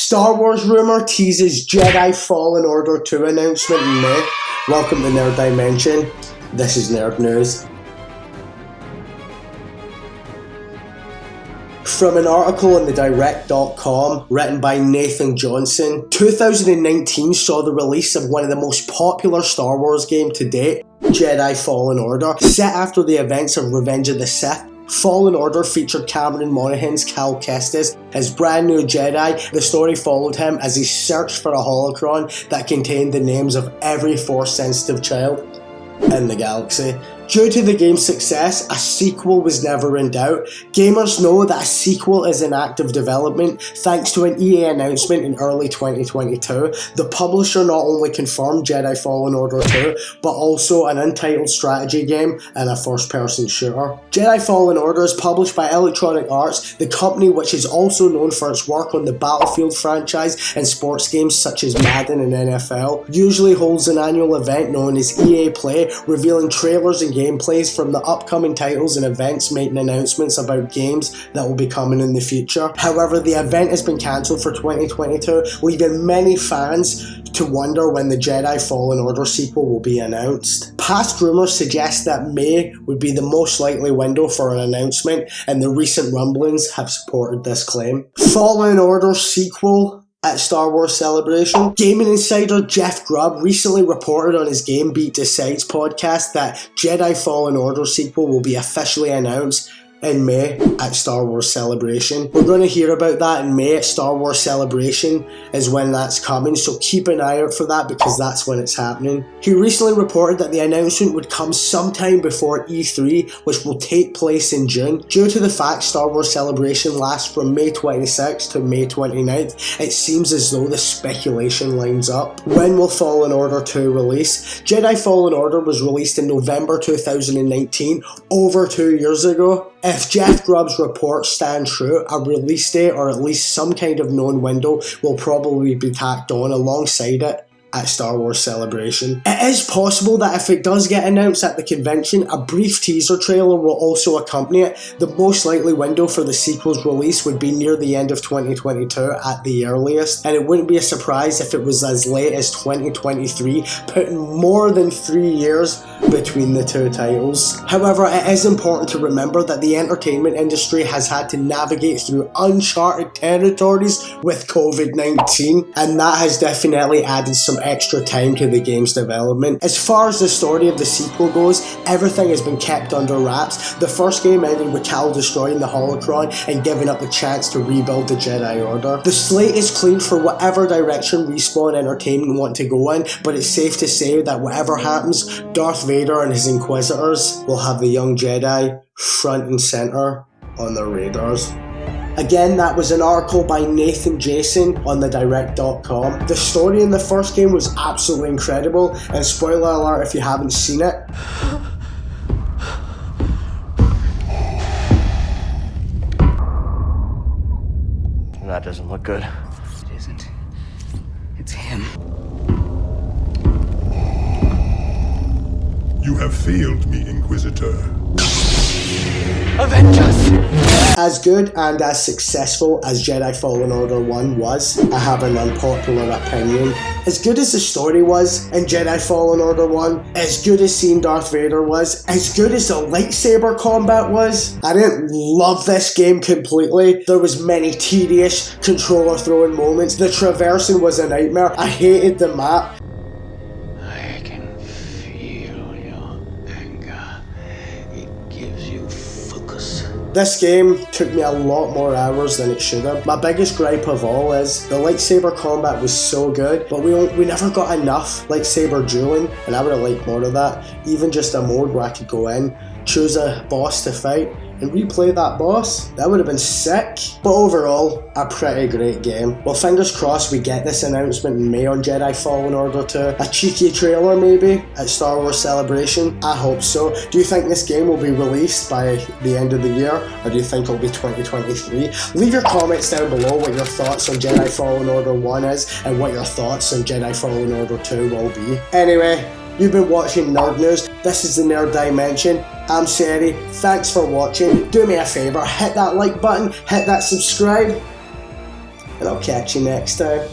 Star Wars rumour teases Jedi Fallen Order 2 announcement in May. Welcome to Nerd Dimension. This is Nerd News. From an article on thedirect.com written by Nathan Johnson, 2019 saw the release of one of the most popular Star Wars games to date, Jedi Fallen Order. Set after the events of Revenge of the Sith, Fallen Order featured Cameron Monaghan's Cal Kestis as brand new Jedi. The story followed him as he searched for a holocron that contained the names of every Force-sensitive child in the galaxy. Due to the game's success, a sequel was never in doubt. Gamers know that a sequel is in active development thanks to an EA announcement in early 2022. The publisher not only confirmed Jedi Fallen Order 2, but also an untitled strategy game and a first-person shooter. Jedi Fallen Order is published by Electronic Arts, the company which is also known for its work on the Battlefield franchise and sports games such as Madden and NFL. Usually holds an annual event known as EA Play, revealing trailers and gameplays from the upcoming titles and events, making announcements about games that will be coming in the future. However, the event has been cancelled for 2022, leaving many fans to wonder when the Jedi Fallen Order sequel will be announced. Past rumours suggest that May would be the most likely window for an announcement, and the recent rumblings have supported this claim. Fallen Order sequel at Star Wars Celebration. Gaming insider Jeff Grubb recently reported on his Game Beat Decides podcast that Jedi Fallen Order sequel will be officially announced in May at Star Wars Celebration. We're going to hear about that in May at Star Wars Celebration is when that's coming, so keep an eye out for that because that's when it's happening. He recently reported that the announcement would come sometime before E3, which will take place in June. Due to the fact Star Wars Celebration lasts from May 26th to May 29th, it seems as though the speculation lines up. When will Fallen Order 2 release? Jedi Fallen Order was released in November 2019, over 2 years ago. If Jeff Grubb's report stand true, a release date or at least some kind of known window will probably be tacked on alongside it at Star Wars Celebration. It is possible that if it does get announced at the convention, a brief teaser trailer will also accompany it. The most likely window for the sequel's release would be near the end of 2022 at the earliest, and it wouldn't be a surprise if it was as late as 2023, putting more than 3 years between the two titles. However, it is important to remember that the entertainment industry has had to navigate through uncharted territories with COVID-19, and that has definitely added some extra time to the game's development. As far as the story of the sequel goes, everything has been kept under wraps. The first game ended with Cal destroying the holocron and giving up the chance to rebuild the Jedi Order. The slate is clean for whatever direction Respawn Entertainment want to go in, but it's safe to say that whatever happens, Darth Vader and his Inquisitors will have the young Jedi front and center on their radars. Again, that was an article by Nathan Jason on thedirect.com. The story in the first game was absolutely incredible, and spoiler alert if you haven't seen it. That doesn't look good. It isn't. It's him. You have failed me, Inquisitor. Avenge us! As good and as successful as Jedi Fallen Order 1 was, I have an unpopular opinion. As good as the story was in Jedi Fallen Order 1, as good as seeing Darth Vader was, as good as the lightsaber combat was, I didn't love this game completely. There was many tedious controller throwing moments. The traversing was a nightmare. I hated the map. I can feel your anger. It gives you focus. This game took me a lot more hours than it should have. My biggest gripe of all is the lightsaber combat was so good, but we never got enough lightsaber dueling, and I would have liked more of that. Even just a mode where I could go in, choose a boss to fight, and replay that boss. That would have been sick. But overall, a pretty great game. Well, fingers crossed we get this announcement in May on Jedi Fallen Order 2. A cheeky trailer maybe at Star Wars Celebration. I hope so. Do you think this game will be released by the end of the year, or do you think it'll be 2023? Leave your comments down below what your thoughts on Jedi Fallen Order 1 is, and what your thoughts on Jedi Fallen Order 2 will be. Anyway, you've been watching Nerd News. This is the Nerd Dimension. I'm Seri. Thanks for watching. Do me a favour, hit that like button, hit that subscribe, and I'll catch you next time.